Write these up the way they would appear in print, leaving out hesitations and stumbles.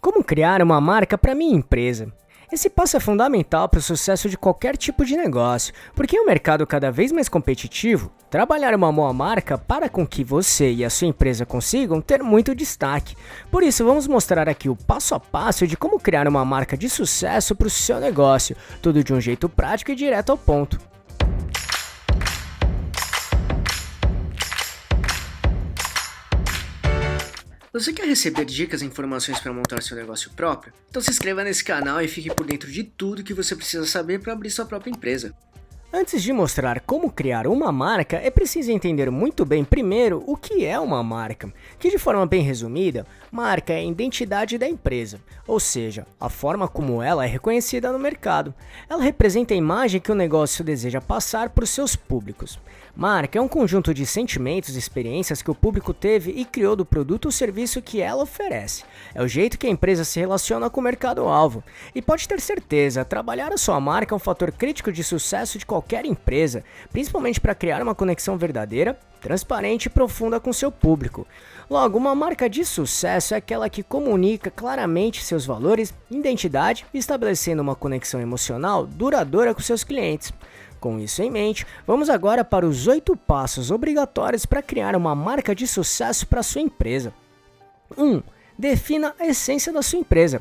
Como criar uma marca para minha empresa? Esse passo é fundamental para o sucesso de qualquer tipo de negócio, porque em um mercado cada vez mais competitivo, trabalhar uma boa marca para com que você e a sua empresa consigam ter muito destaque. Por isso, vamos mostrar aqui o passo a passo de como criar uma marca de sucesso para o seu negócio, tudo de um jeito prático e direto ao ponto. Você quer receber dicas e informações para montar seu negócio próprio? Então se inscreva nesse canal e fique por dentro de tudo que você precisa saber para abrir sua própria empresa. Antes de mostrar como criar uma marca, é preciso entender muito bem primeiro o que é uma marca, que de forma bem resumida, marca é a identidade da empresa, ou seja, a forma como ela é reconhecida no mercado. Ela representa a imagem que o negócio deseja passar para os seus públicos. Marca é um conjunto de sentimentos e experiências que o público teve e criou do produto ou serviço que ela oferece. É o jeito que a empresa se relaciona com o mercado-alvo. E pode ter certeza, trabalhar a sua marca é um fator crítico de sucesso de qualquer empresa, principalmente para criar uma conexão verdadeira, transparente e profunda com seu público. Logo, uma marca de sucesso é aquela que comunica claramente seus valores, identidade, estabelecendo uma conexão emocional duradoura com seus clientes. Com isso em mente, vamos agora para os 8 passos obrigatórios para criar uma marca de sucesso para sua empresa. 1. Defina a essência da sua empresa.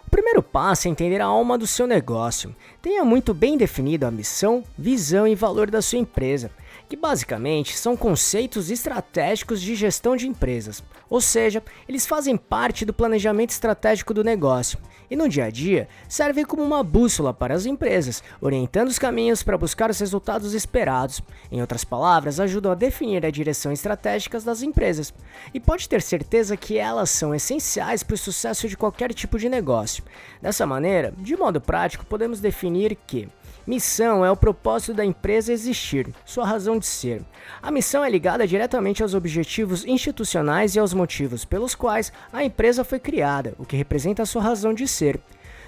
O primeiro passo é entender a alma do seu negócio. Tenha muito bem definido a missão, visão e valor da sua empresa, que basicamente são conceitos estratégicos de gestão de empresas, ou seja, eles fazem parte do planejamento estratégico do negócio e no dia a dia servem como uma bússola para as empresas, orientando os caminhos para buscar os resultados esperados. Em outras palavras, ajudam a definir a direção estratégica das empresas e pode ter certeza que elas são essenciais para o sucesso de qualquer tipo de negócio. Dessa maneira, de modo prático, podemos definir que missão é o propósito da empresa existir, sua razão de ser. A missão é ligada diretamente aos objetivos institucionais e aos motivos pelos quais a empresa foi criada, o que representa a sua razão de ser.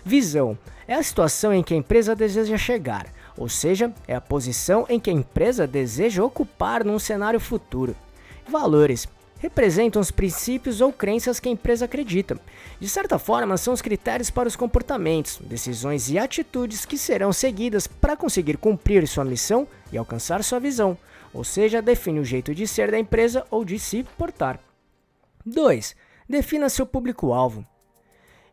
Visão é a situação em que a empresa deseja chegar, ou seja, é a posição em que a empresa deseja ocupar num cenário futuro. Valores representam os princípios ou crenças que a empresa acredita. De certa forma, são os critérios para os comportamentos, decisões e atitudes que serão seguidas para conseguir cumprir sua missão e alcançar sua visão, ou seja, define o jeito de ser da empresa ou de se portar. 2. Defina seu público-alvo.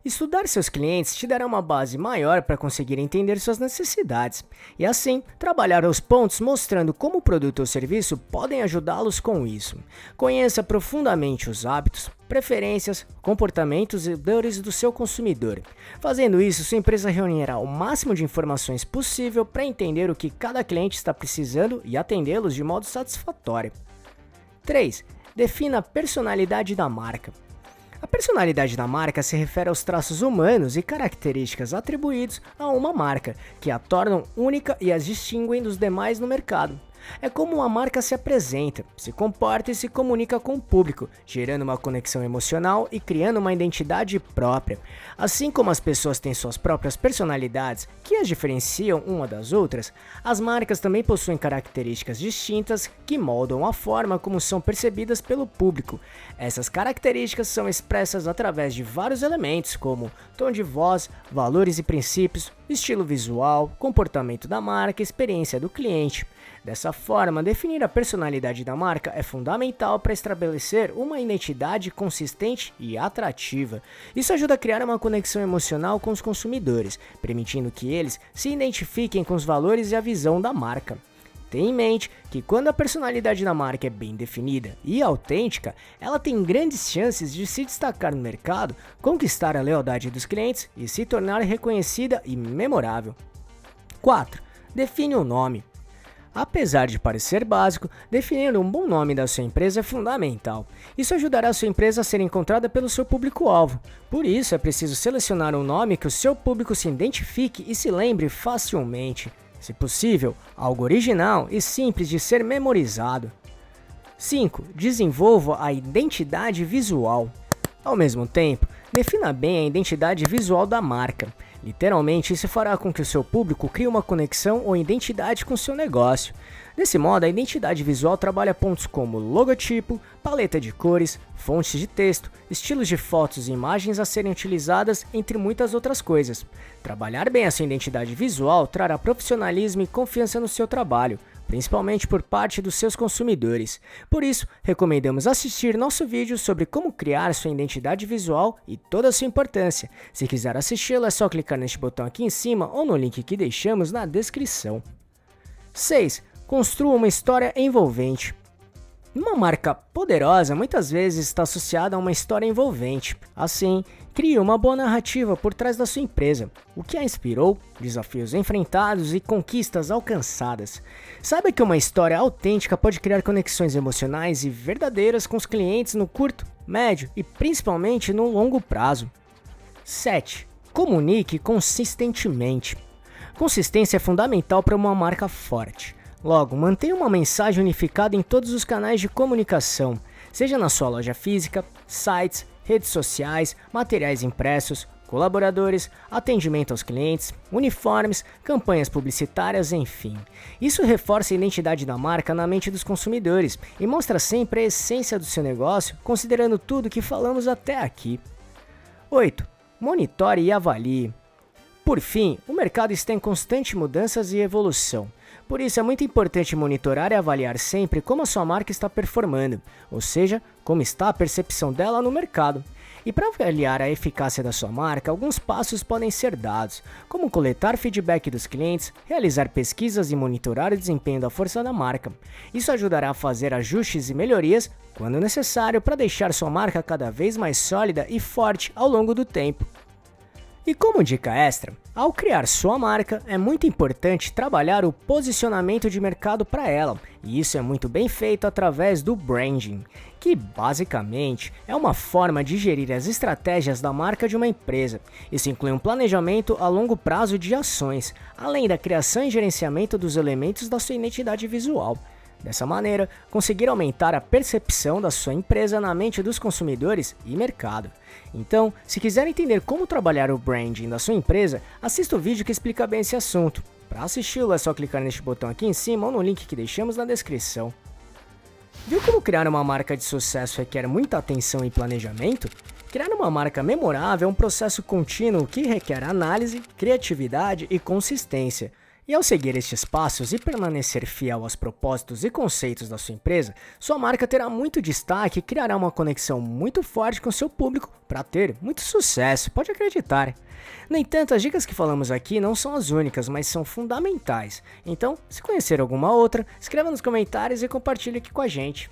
Estudar seus clientes te dará uma base maior para conseguir entender suas necessidades e assim trabalhar aos pontos mostrando como o produto ou serviço podem ajudá-los com isso. Conheça profundamente os hábitos, preferências, comportamentos e dores do seu consumidor. Fazendo isso, sua empresa reunirá o máximo de informações possível para entender o que cada cliente está precisando e atendê-los de modo satisfatório. 3. Defina a personalidade da marca. A personalidade da marca se refere aos traços humanos e características atribuídos a uma marca, que a tornam única e as distinguem dos demais no mercado. É como uma marca se apresenta, se comporta e se comunica com o público, gerando uma conexão emocional e criando uma identidade própria. Assim como as pessoas têm suas próprias personalidades que as diferenciam uma das outras, as marcas também possuem características distintas que moldam a forma como são percebidas pelo público. Essas características são expressas através de vários elementos como tom de voz, valores e princípios, estilo visual, comportamento da marca, experiência do cliente. Dessa forma, definir a personalidade da marca é fundamental para estabelecer uma identidade consistente e atrativa. Isso ajuda a criar uma conexão emocional com os consumidores, permitindo que eles se identifiquem com os valores e a visão da marca. Tenha em mente que quando a personalidade da marca é bem definida e autêntica, ela tem grandes chances de se destacar no mercado, conquistar a lealdade dos clientes e se tornar reconhecida e memorável. 4. Define o nome. Apesar de parecer básico, definir um bom nome da sua empresa é fundamental. Isso ajudará a sua empresa a ser encontrada pelo seu público-alvo. Por isso, é preciso selecionar um nome que o seu público se identifique e se lembre facilmente. Se possível, algo original e simples de ser memorizado. 5. Desenvolva a identidade visual. Ao mesmo tempo, Defina bem a identidade visual da marca. Literalmente, isso fará com que o seu público crie uma conexão ou identidade com o seu negócio. Desse modo, a identidade visual trabalha pontos como logotipo, paleta de cores, fontes de texto, estilos de fotos e imagens a serem utilizadas, entre muitas outras coisas. Trabalhar bem a sua identidade visual trará profissionalismo e confiança no seu trabalho, principalmente por parte dos seus consumidores. Por isso, recomendamos assistir nosso vídeo sobre como criar sua identidade visual e toda a sua importância. Se quiser assisti-lo, é só clicar neste botão aqui em cima ou no link que deixamos na descrição. 6. Construa uma história envolvente. Uma marca poderosa muitas vezes está associada a uma história envolvente. Assim, crie uma boa narrativa por trás da sua empresa, o que a inspirou, desafios enfrentados e conquistas alcançadas. Saiba que uma história autêntica pode criar conexões emocionais e verdadeiras com os clientes no curto, médio e principalmente no longo prazo. 7. Comunique consistentemente. Consistência é fundamental para uma marca forte. Logo, mantenha uma mensagem unificada em todos os canais de comunicação, seja na sua loja física, sites, redes sociais, materiais impressos, colaboradores, atendimento aos clientes, uniformes, campanhas publicitárias, enfim. Isso reforça a identidade da marca na mente dos consumidores e mostra sempre a essência do seu negócio, considerando tudo que falamos até aqui. 8. Monitore e avalie. Por fim, o mercado está em constante mudanças e evolução. Por isso é muito importante monitorar e avaliar sempre como a sua marca está performando, ou seja, como está a percepção dela no mercado. E para avaliar a eficácia da sua marca, alguns passos podem ser dados, como coletar feedback dos clientes, realizar pesquisas e monitorar o desempenho da força da marca. Isso ajudará a fazer ajustes e melhorias, quando necessário, para deixar sua marca cada vez mais sólida e forte ao longo do tempo. E como dica extra, ao criar sua marca, é muito importante trabalhar o posicionamento de mercado para ela, e isso é muito bem feito através do branding, que basicamente é uma forma de gerir as estratégias da marca de uma empresa. Isso inclui um planejamento a longo prazo de ações, além da criação e gerenciamento dos elementos da sua identidade visual. Dessa maneira, conseguir aumentar a percepção da sua empresa na mente dos consumidores e mercado. Então, se quiser entender como trabalhar o branding da sua empresa, assista o vídeo que explica bem esse assunto. Para assisti-lo é só clicar neste botão aqui em cima ou no link que deixamos na descrição. Viu como criar uma marca de sucesso requer muita atenção e planejamento? Criar uma marca memorável é um processo contínuo que requer análise, criatividade e consistência. E ao seguir estes passos e permanecer fiel aos propósitos e conceitos da sua empresa, sua marca terá muito destaque e criará uma conexão muito forte com seu público para ter muito sucesso, pode acreditar. No entanto, as dicas que falamos aqui não são as únicas, mas são fundamentais. Então, se conhecer alguma outra, escreva nos comentários e compartilhe aqui com a gente.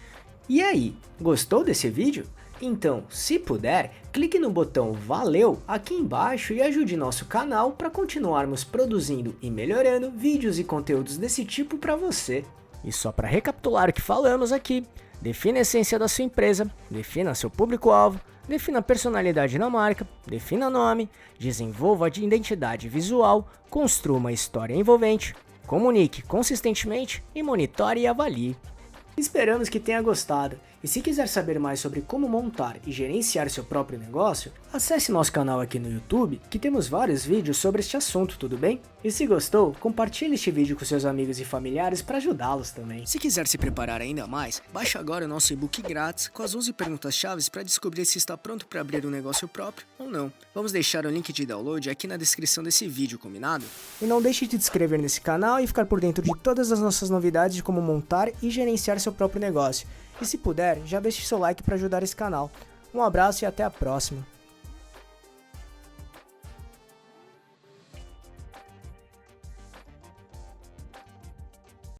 E aí, gostou desse vídeo? Então, se puder, clique no botão Valeu aqui embaixo e ajude nosso canal para continuarmos produzindo e melhorando vídeos e conteúdos desse tipo para você. E só para recapitular o que falamos aqui, defina a essência da sua empresa, defina seu público-alvo, defina a personalidade da marca, defina nome, desenvolva a identidade visual, construa uma história envolvente, comunique consistentemente e monitore e avalie. Esperamos que tenha gostado, e se quiser saber mais sobre como montar e gerenciar seu próprio negócio, acesse nosso canal aqui no YouTube, que temos vários vídeos sobre este assunto, tudo bem? E se gostou, compartilhe este vídeo com seus amigos e familiares para ajudá-los também. Se quiser se preparar ainda mais, baixe agora o nosso e-book grátis com as 11 perguntas-chave para descobrir se está pronto para abrir um negócio próprio ou não. Vamos deixar o link de download aqui na descrição desse vídeo, combinado? E não deixe de se inscrever nesse canal e ficar por dentro de todas as nossas novidades de como montar e gerenciar seu próprio negócio. E se puder, já deixe seu like para ajudar esse canal. Um abraço e até a próxima.